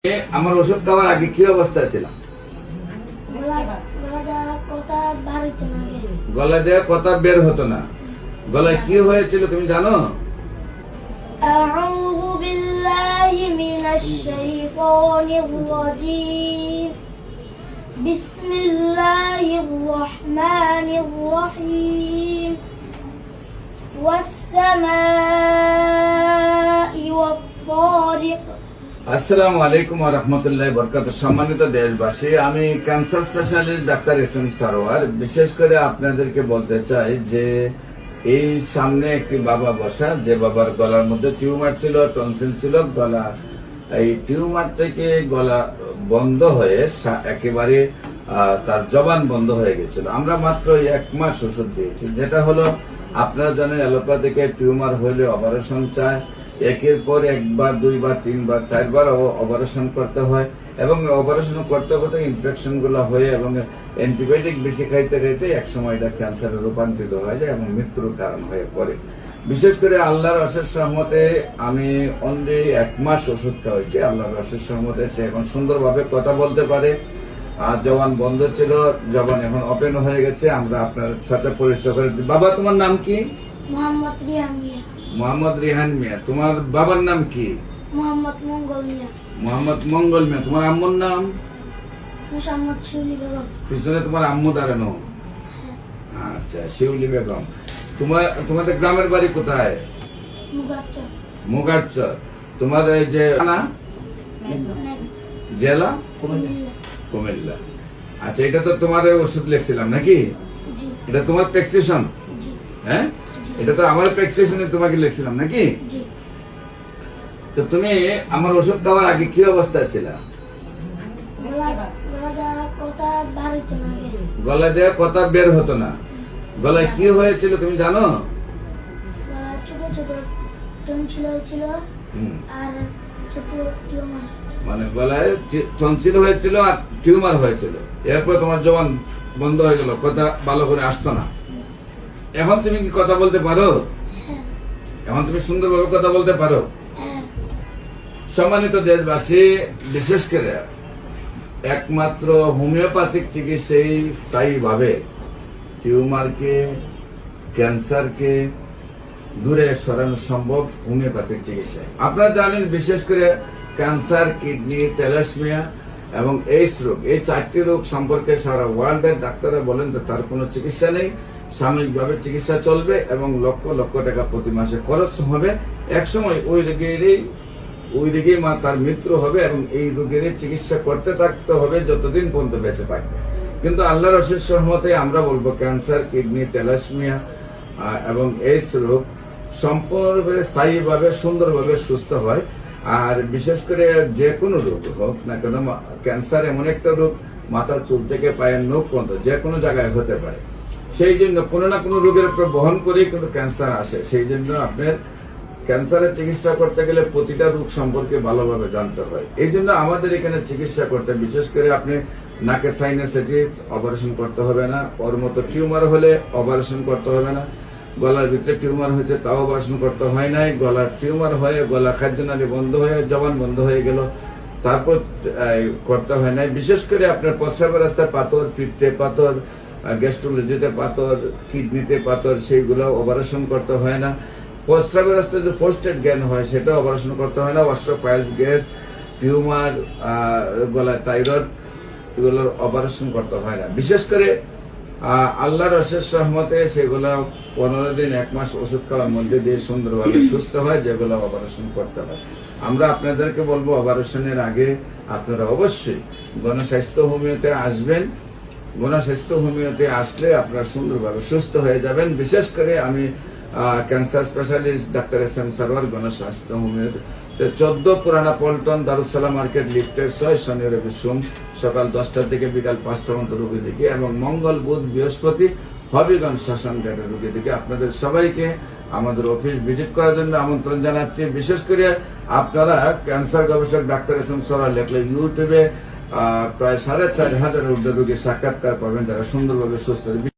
আমার ওষুধ খাওয়ার আগে কি অবস্থায় ছিলাম? গলা দেওয়া কথা বের হতো না। গলায় কি হয়েছিল তুমি জানো? أعوذ بالله من الشيطان الرجيم بسم الله الرحمن الرحيم والسماء والطارق। আসসালামু আলাইকুম ওয়া রাহমাতুল্লাহি ওয়া বারাকাতুহু। সম্মানিত দেশবাসী, আমি cancer specialist doctor SM. Sarwar. বিশেষ করে আপনাদেরকে বলতে চাই যে এই সামনে একটি বাবা বসা, যে বাবার গলার মধ্যে টিউমার ছিল, টনসিল ছিল, গলা এই টিউমার থেকে গলা বন্ধ হয়ে একেবারে তার জবান বন্ধ হয়ে গেছিল। আমরা মাত্র 1 মাস ওষুধ দিয়েছি। যেটা হলো, আপনারা জানেন অ্যালোপ্যাথিকে টিউমার হলে অপারেশন চায়, একের পর 1 বার 2 বার 3 বার 4 বার অপারেশন করতে হয় এবং অপারেশন করতে করতে ইনফেকশন গুলো হয়ে এবং অ্যান্টিবায়োটিক বেশি খাইতে খাইতে একসময় এটা ক্যান্সারে রূপান্তরিত হয়ে যায় এবং মৃত্যুর কারণ হয়ে পড়ে। বিশেষ করে আল্লাহর অশেষ রহমতে আমি অনলি 1 মাস ওষুধ খাওয়াইছি। আল্লাহর অশেষ রহমতে সে এখন সুন্দরভাবে কথা বলতে পারে। আর জবান বন্ধ ছিল, জবান এখন ওপেন হয়ে গেছে। আমরা আপনার সাথে পরিচয় করে দিই। বাবা, তোমার নাম কি? মোহাম্মদ রিহান মিয়া। মোহাম্মদ রিহান মিয়া। তোমার বাবার নাম কি? মোহাম্মদ মঙ্গল মিয়া। মোহাম্মদ মঙ্গল মিয়া। তোমার আম্মুর নাম? মোহাম্মদ শিউলি বেগম। পিছনে তোমার আম্মু দাঁড়ানো? আচ্ছা, শিউলি বেগম। তোমাদের গ্রামের বাড়ি কোথায়? মুগারচর। মুগারচর। তোমার এই যে জেলা? কুমিল্লা। আচ্ছা, এটা তো তোমার ওষুধ লিখছিলাম নাকি? জি এটা তোমার প্রেসক্রিপশন? জি হ্যাঁ, এটা তো আমার প্রেসক্রিপশনে তোমাকে লিখছিলাম নাকি? জি। তো তুমি আমার ওষুধ খাওয়ার আগে কি অবস্থায় ছিল? গলা দেওয়া কথা বের হতো না। গলায় কি হয়েছিল তুমি জানো? ছোট ছোট টনসিল হয়েছিল আর ছোট টিউমার। মানে গলায় টনসিল হয়েছিল আর টিউমার হয়েছিল, এরপর তোমার জবান বন্ধ হয়ে গেল, কথা ভালো করে আসতো না। এখন তুমি কি কথা বলতে পারো? এখন তুমি সুন্দরভাবে কথা বলতে পারো? সম্মানিত দেশবাসী, বিশেষ করে একমাত্র হোমিওপ্যাথিক চিকিৎসাই স্থায়ীভাবে টিউমারকে, ক্যান্সারকে দূরে সরানো সম্ভব হোমিওপ্যাথিক চিকিৎসায়। আপনারা জানেন, বিশেষ করে ক্যান্সার, কিডনি, থ্যালাসেমিয়া এবং এইডস রোগ, এই 4টি রোগ সম্পর্কে সারা ওয়ার্ল্ডের ডাক্তাররা বলেন যে তার কোনো চিকিৎসা নেই। সাময়িকভাবে চিকিৎসা চলবে এবং লক্ষ লক্ষ টাকা প্রতি মাসে খরচ হবে। একসময় ওই রোগেরই তার মৃত্যু হবে এবং এই রোগের চিকিৎসা করতে থাকতে হবে যতদিন পর্যন্ত বেঁচে থাকবে। কিন্তু আল্লাহর অশেষ রহমতে আমরা বলবো ক্যান্সার, কিডনি, থ্যালাসেমিয়া এবং এইডস রোগ সম্পূর্ণভাবে স্থায়ীভাবে সুন্দরভাবে সুস্থ হয়। আর বিশেষ করে যে কোনো রোগ হোক না কেন, ক্যান্সার এমন একটা রোগ, মাথার চুল থেকে পায়ের নখ পর্যন্ত যে কোনো জায়গায় হতে পারে। সেই জন্য কোনো না কোনো রোগের উপর বহন করেই কিন্তু ক্যান্সার আসে। সেই জন্য আপনার ক্যান্সারের চিকিৎসা করতে গেলে প্রতিটা রোগ সম্পর্কে ভালোভাবে জানতে হয়। এই জন্য আমাদের এখানে চিকিৎসা করতে, বিশেষ করে আপনি নাকের সাইনাসাইটিস অপারেশন করতে হবে না, ওর মতো টিউমার হলে অপারেশন করতে হবে না, গলার ভিতরে টিউমার হয়েছে তাও অপারেশন করতে হয় নাই, গলার টিউমার হয়ে গলা খাদ্যনালী বন্ধ হয়ে জবান বন্ধ হয়ে গেল তারপর করতে হয় নাই। বিশেষ করে আপনার প্রস্রাবের রাস্তায় পাথর, পিত্তে পাথর, গ্যাস্ট্রোলজিতে পাথর, কিডনিতে পাথর, সেইগুলো অপারেশন করতে হয় না। প্রস্রাবের রাস্তায় যে প্রোস্টেট জ্ঞান হয় সেটা অপারেশন করতে হয় না। অস্ট্রোপাইলস, গ্যাস, টিউমার, গলায় থাইরয়েড, এগুলোর অপারেশন করতে হয় না। বিশেষ করে আল্লাহর অশেষ রহমতে সেগুলো 15 দিন 1 মাস ওষুধ খাওয়ার মধ্যে দিয়ে সুন্দরভাবে সুস্থ হয়, যেগুলো অপারেশন করতে হয়। আমরা আপনাদেরকে বলবো, অপারেশনের আগে আপনারা অবশ্যই গণস্বাস্থ্য হোমিওতে আসবেন। গণস্বাস্থ্য হোমিওতে আসলে আপনারা সুন্দরভাবে সুস্থ হয়ে যাবেন। বিশেষ করে আমি cancer specialist doctor SM. Sarwar, গণস্বাস্থ্য হোমিওতে 14 পুরানা পল্টন, দারুসালাম মার্কেট, লিফটের 6, শনি রবি সোম সকাল 10টা থেকে বিকাল 5টা পর্যন্ত রোগী দেখি এবং মঙ্গল, বুধ, বৃহস্পতি হবিগঞ্জ শাসন ঘাটের রোগী দেখি। আপনাদের সবাইকে আমাদের অফিস ভিজিট করার জন্য আমন্ত্রণ জানাচ্ছি। বিশেষ করে আপনারা ক্যান্সার গবেষক ডাক্তার এস.এম. সারোয়ার লেখলে ইউটিউবে প্রায় 4,500 ঊর্ধ্ব রোগীর সাক্ষাৎকার পাবেন যারা সুন্দরভাবে সুস্থ।